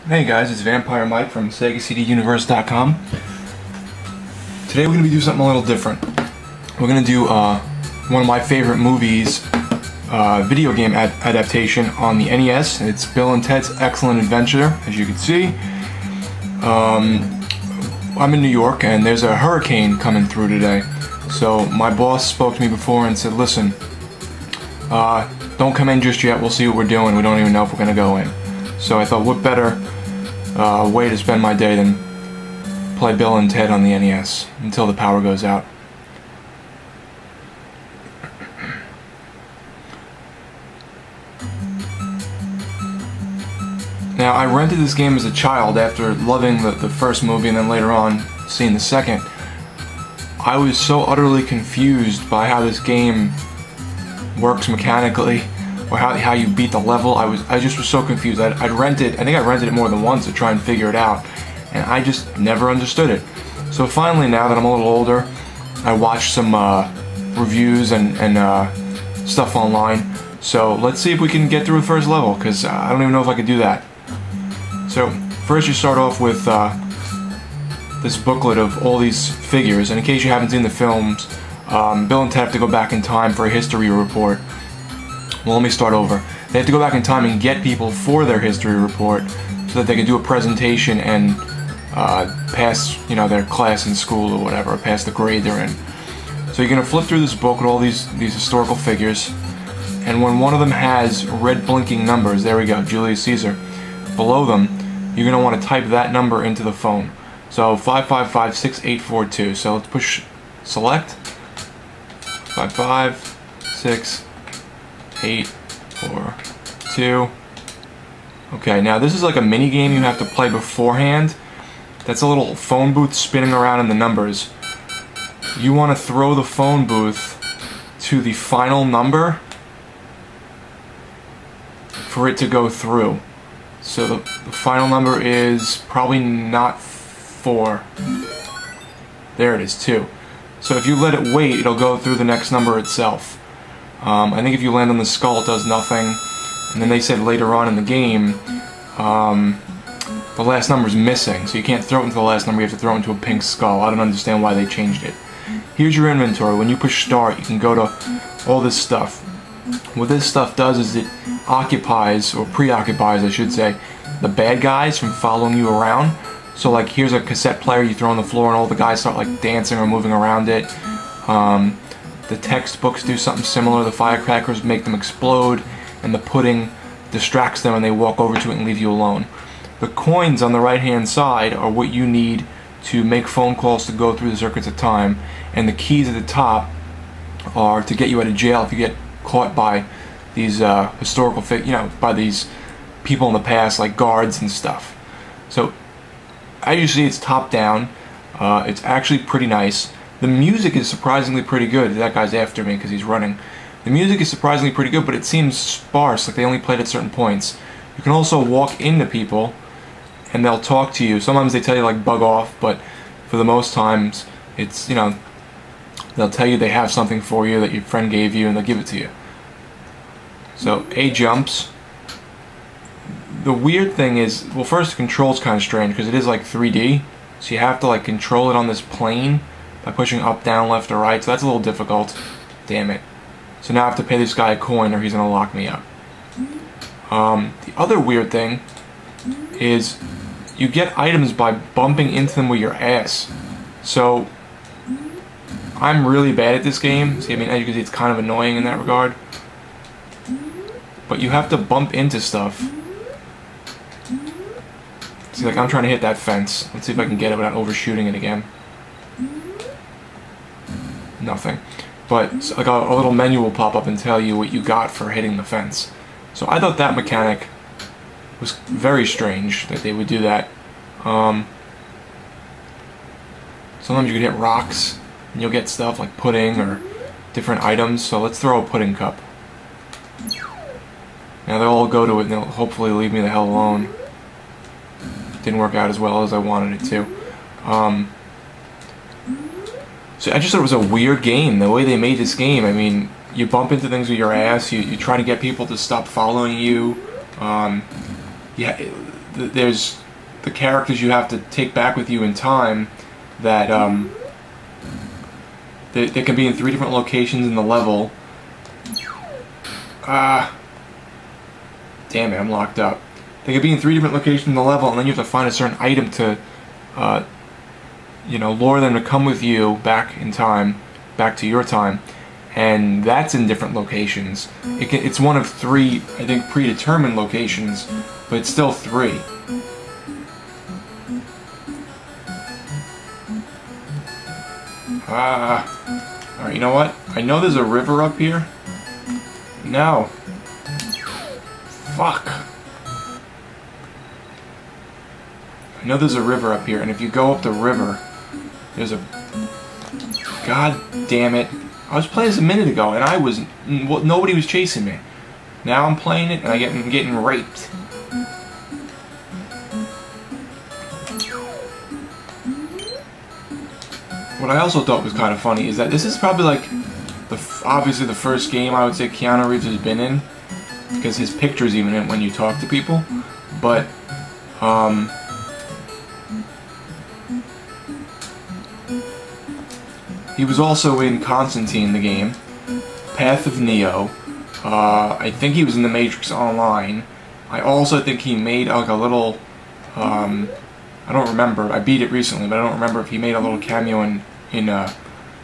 Hey guys, it's Vampire Mike from SegaCDUniverse.com. Today we're going to be doing something a little different. We're going to do one of my favorite movies, video game adaptation on the NES. It's Bill and Ted's Excellent Adventure, as you can see. I'm in New York and there's a hurricane coming through today. So my boss spoke to me before and said, listen, don't come in just yet, we'll see what we're doing. We don't even know if we're going to go in. So I thought, what better way to spend my day than play Bill and Ted on the NES until the power goes out. Now, I rented this game as a child after loving the first movie and then later on seeing the second. I was so utterly confused by how this game works mechanically, or how you beat the level. I just was so confused. I think I rented it more than once to try and figure it out, and I just never understood it. So finally, now that I'm a little older, I watched some reviews and stuff online. So let's see if we can get through the first level, because I don't even know if I could do that. So first you start off with this booklet of all these figures, and in case you haven't seen the films, Bill and Ted have to go back in time for a history report. Well, let me start over. They have to go back in time and get people for their history report so that they can do a presentation and pass, their class in school or whatever, or pass the grade they're in. So you're going to flip through this book with all these historical figures, and when one of them has red blinking numbers, there we go, Julius Caesar, below them, you're going to want to type that number into the phone. So 5556842. So let's push select 55682. Okay, now this is like a mini game you have to play beforehand. That's a little phone booth spinning around in the numbers. You want to throw the phone booth to the final number for it to go through. So the final number is probably not 4. There it is, 2. So if you let it wait, it'll go through the next number itself. I think if you land on the skull, it does nothing. And then they said later on in the game, the last number is missing, so you can't throw it into the last number, you have to throw it into a pink skull. I don't understand why they changed it. Here's your inventory. When you push start, you can go to all this stuff. What this stuff does is it occupies, or preoccupies I should say, the bad guys from following you around. So like here's a cassette player you throw on the floor and all the guys start like dancing or moving around it. The textbooks do something similar. The firecrackers make them explode, and the pudding distracts them and they walk over to it and leave you alone. The coins on the right hand side are what you need to make phone calls to go through the circuits of time, and the keys at the top are to get you out of jail if you get caught by these historical by these people in the past, like guards and stuff. So as you see, it's top down. It's actually pretty nice. The music is surprisingly pretty good. That guy's after me because he's running. The music is surprisingly pretty good, but it seems sparse, like they only played at certain points. You can also walk into people and they'll talk to you. Sometimes they tell you like bug off, but for the most times it's, they'll tell you they have something for you that your friend gave you and they'll give it to you. So A jumps. The weird thing is, well, first the control's kind of strange because it is like 3D, so you have to like control it on this plane by pushing up, down, left, or right, so that's a little difficult. Damn it. So now I have to pay this guy a coin or he's going to lock me up. The other weird thing is you get items by bumping into them with your ass. So I'm really bad at this game. See, I mean, as you can see, it's kind of annoying in that regard. But you have to bump into stuff. See, like I'm trying to hit that fence. Let's see if I can get it without overshooting it again. Nothing. But so, like a little menu will pop up and tell you what you got for hitting the fence. So I thought that mechanic was very strange that they would do that. Sometimes you can hit rocks and you'll get stuff like pudding or different items. So let's throw a pudding cup. Now they'll all go to it and they'll hopefully leave me the hell alone. Didn't work out as well as I wanted it to. So I just thought it was a weird game, the way they made this game. I mean, you bump into things with your ass, you try to get people to stop following you. Yeah, there's the characters you have to take back with you in time that they can be in 3 different locations in the level. Damn it, I'm locked up. They can be in 3 different locations in the level, and then you have to find a certain item to, you know, lure them to come with you back in time, back to your time, and that's in different locations. It's one of 3, I think, predetermined locations, but it's still 3. Alright, you know what? I know there's a river up here. No. Fuck. I know there's a river up here, and if you go up the river, there's a... God damn it. I was playing this a minute ago, and I was... Well, nobody was chasing me. Now I'm playing it, and I'm getting raped. What I also thought was kind of funny is that this is probably like, obviously the first game I would say Keanu Reeves has been in, because his picture's even in when you talk to people, but, he was also in Constantine, the game, Path of Neo, I think he was in The Matrix Online. I also think he made like a little, I don't remember, I beat it recently, but I don't remember if he made a little cameo in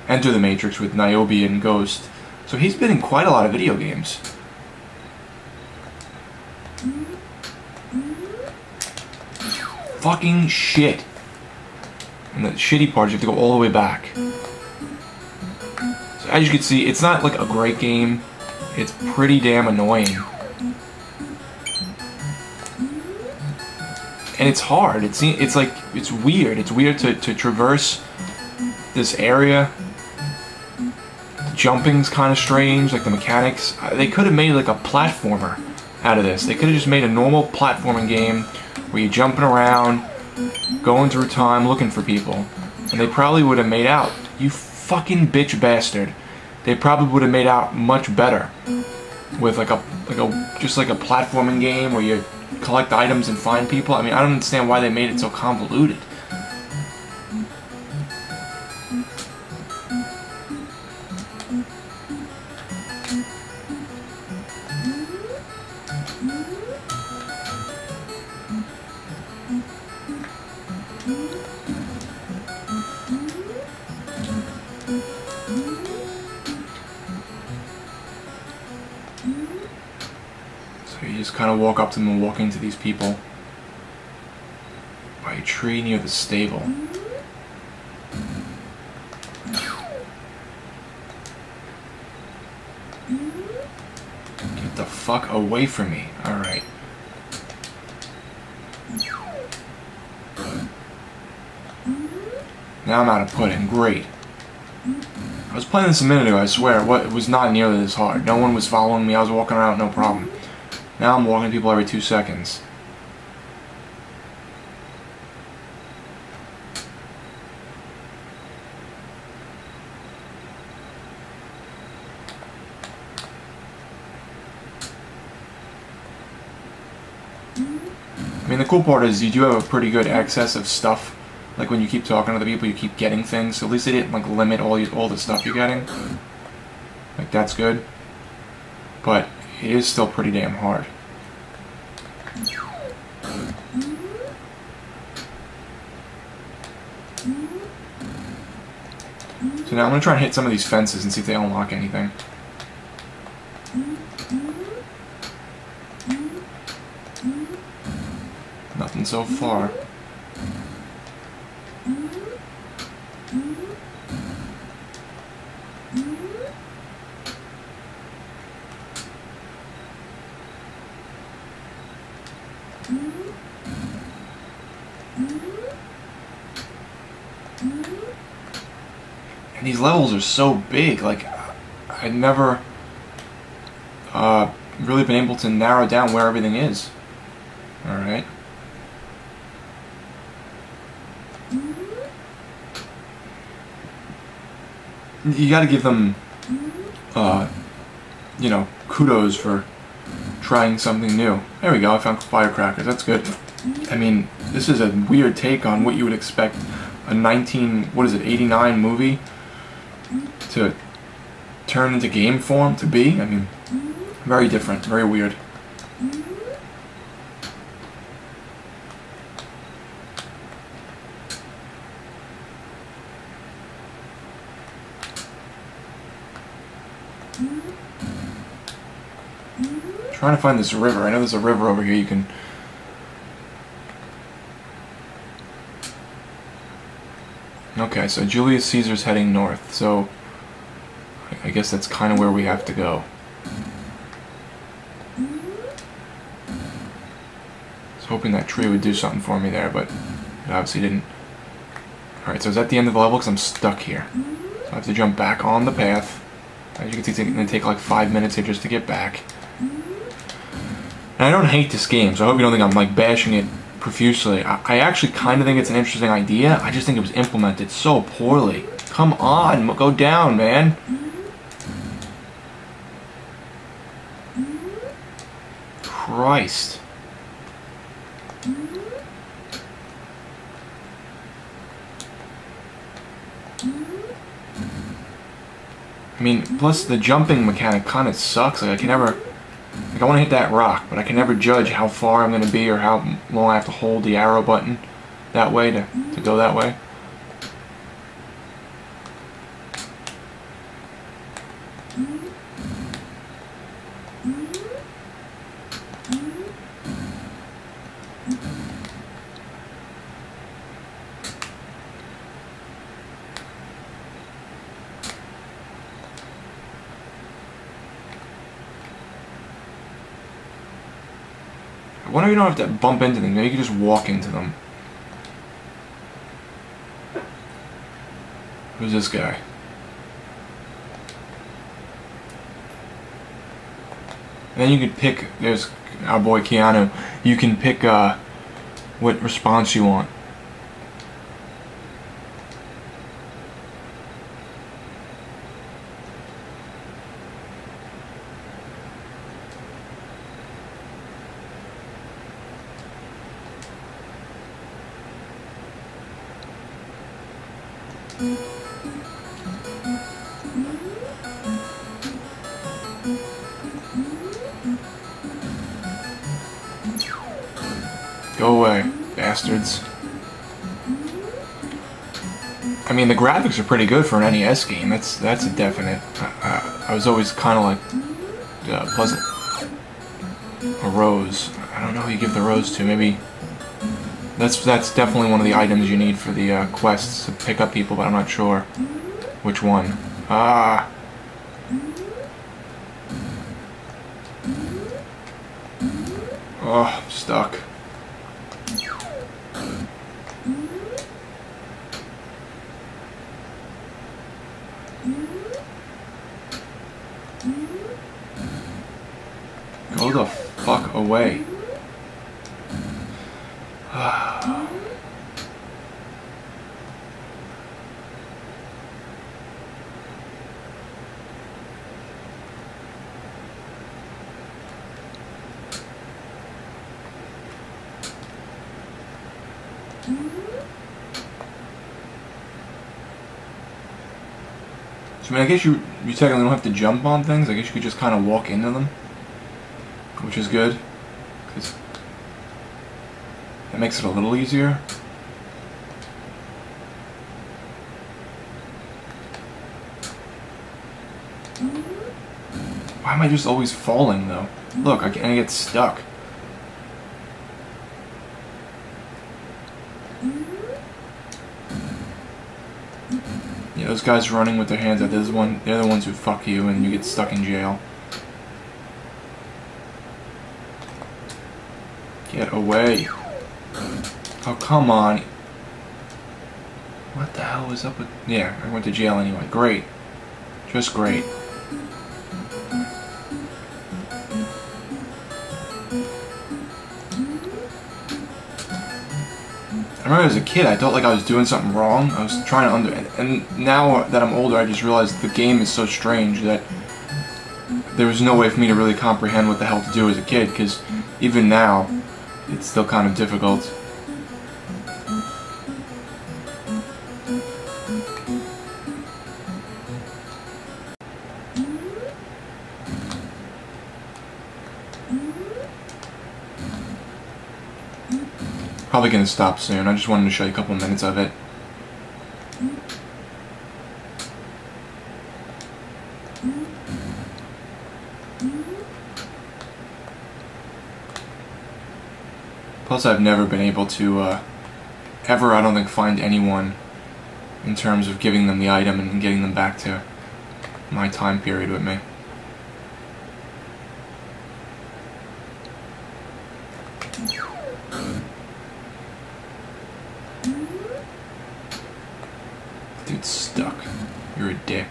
Enter the Matrix with Niobe and Ghost. So he's been in quite a lot of video games. Fucking shit. And the shitty part is you have to go all the way back. So as you can see, it's not like a great game. It's pretty damn annoying. And it's hard. It's like, it's weird. It's weird to traverse this area. The jumping's kind of strange, like the mechanics. They could have made like a platformer out of this. They could have just made a normal platforming game where you're jumping around, going through time, looking for people. And they probably would have made out. You fucking bitch bastard. They probably would have made out much better with just like a platforming game where you collect items and find people. I mean, I don't understand why they made it so convoluted. So you just kind of walk up to them and walk into these people by a tree near the stable. Get the fuck away from me. Alright. Now I'm out of pudding. Great. I was playing this a minute ago, I swear. It was not nearly this hard. No one was following me. I was walking around, no problem. Now I'm walking people every 2 seconds. I mean, the cool part is you do have a pretty good excess of stuff. Like when you keep talking to the people, you keep getting things. So at least they didn't like limit all the stuff you're getting. Like that's good. But it is still pretty damn hard. So now I'm gonna try and hit some of these fences and see if they unlock anything. Nothing so far. And these levels are so big, like, I've never really been able to narrow down where everything is. Alright. You gotta give them, you know, kudos for trying something new. There we go, I found firecrackers, that's good. I mean, this is a weird take on what you would expect a 89 movie to turn into game form to be. I mean, very different, very weird. Trying to find this river. I know there's a river over here you can... Okay, so Julius Caesar's heading north, so I guess that's kind of where we have to go. I was hoping that tree would do something for me there, but it obviously didn't. Alright, so is that the end of the level? Because I'm stuck here. So I have to jump back on the path. As you can see, it's going to take like 5 minutes here just to get back. And I don't hate this game, so I hope you don't think I'm like bashing it profusely. I actually kind of think it's an interesting idea. I just think it was implemented so poorly. Come on, go down, man. Christ. I mean, plus the jumping mechanic kind of sucks. Like I can never... Like I want to hit that rock, but I can never judge how far I'm going to be or how long I have to hold the arrow button that way to go that way. I wonder if you don't have to bump into them. Maybe you can just walk into them. Who's this guy? And then you can pick, there's our boy Keanu, you can pick what response you want. Go away, bastards. I mean, the graphics are pretty good for an NES game. That's a definite. I was always kind of like Pleasant. A rose. I don't know who you give the rose to. Maybe that's definitely one of the items you need for the quests to pick up people, but I'm not sure which one. Ah. Oh, I'm stuck. Go the fuck away. So, I mean, I guess you technically don't have to jump on things. I guess you could just kind of walk into them, which is good, because that makes it a little easier. Why am I just always falling, though? Look, I get stuck. Yeah, those guys running with their hands out, they're the ones who fuck you and you get stuck in jail. Get away. Oh, come on. What the hell was up with... Yeah, I went to jail anyway. Great. Just great. I remember as a kid, I felt like I was doing something wrong. I was trying to and now that I'm older, I just realized the game is so strange that there was no way for me to really comprehend what the hell to do as a kid, because even now, it's still kind of difficult. Probably gonna stop soon. I just wanted to show you a couple minutes of it. Plus, I've never been able to ever, I don't think, find anyone in terms of giving them the item and getting them back to my time period with me. Dude's stuck. You're a dick.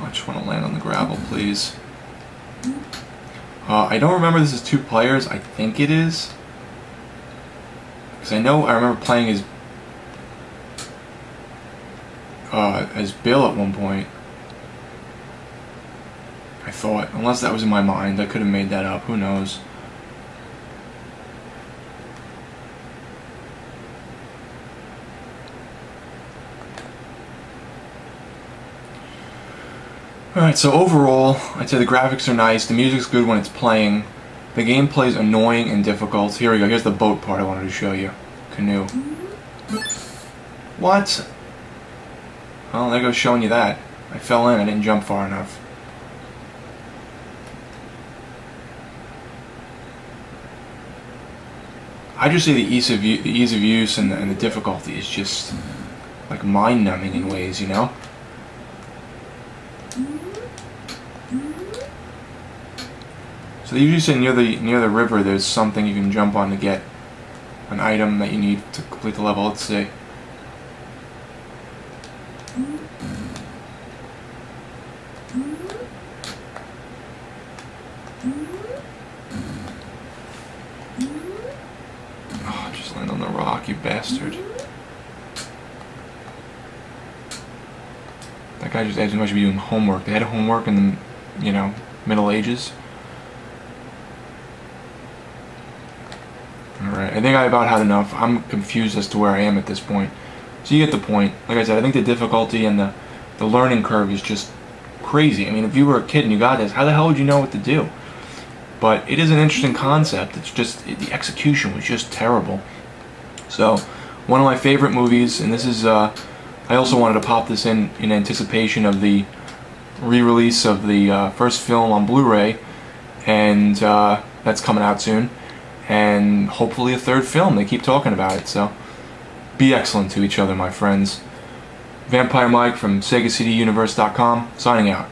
I just want to land on the gravel, please. I don't remember this is 2 players. I think it is. Because I remember playing as Bill at one point. I thought. Unless that was in my mind. I could have made that up. Who knows? Alright, so overall, I'd say the graphics are nice, the music's good when it's playing, the gameplay's annoying and difficult. Here we go, here's the boat part I wanted to show you. Canoe. What? Well, there goes showing you that. I fell in, I didn't jump far enough. I just say the ease of use and the difficulty is just like mind-numbing in ways, you know? So they usually say near the river there's something you can jump on to get an item that you need to complete the level. Let's see. Oh, just land on the rock, you bastard. That guy just as much be doing homework. They had homework in the, you know, Middle Ages. Alright, I think I about had enough. I'm confused as to where I am at this point. So you get the point. Like I said, I think the difficulty and the learning curve is just crazy. I mean, if you were a kid and you got this, how the hell would you know what to do? But it is an interesting concept. It's just, the execution was just terrible. So, one of my favorite movies, and this is, I also wanted to pop this in anticipation of the re-release of the first film on Blu-ray, and that's coming out soon. And hopefully a 3rd film. They keep talking about it, so be excellent to each other, my friends. Vampire Mike from SegaCDUniverse.com, signing out.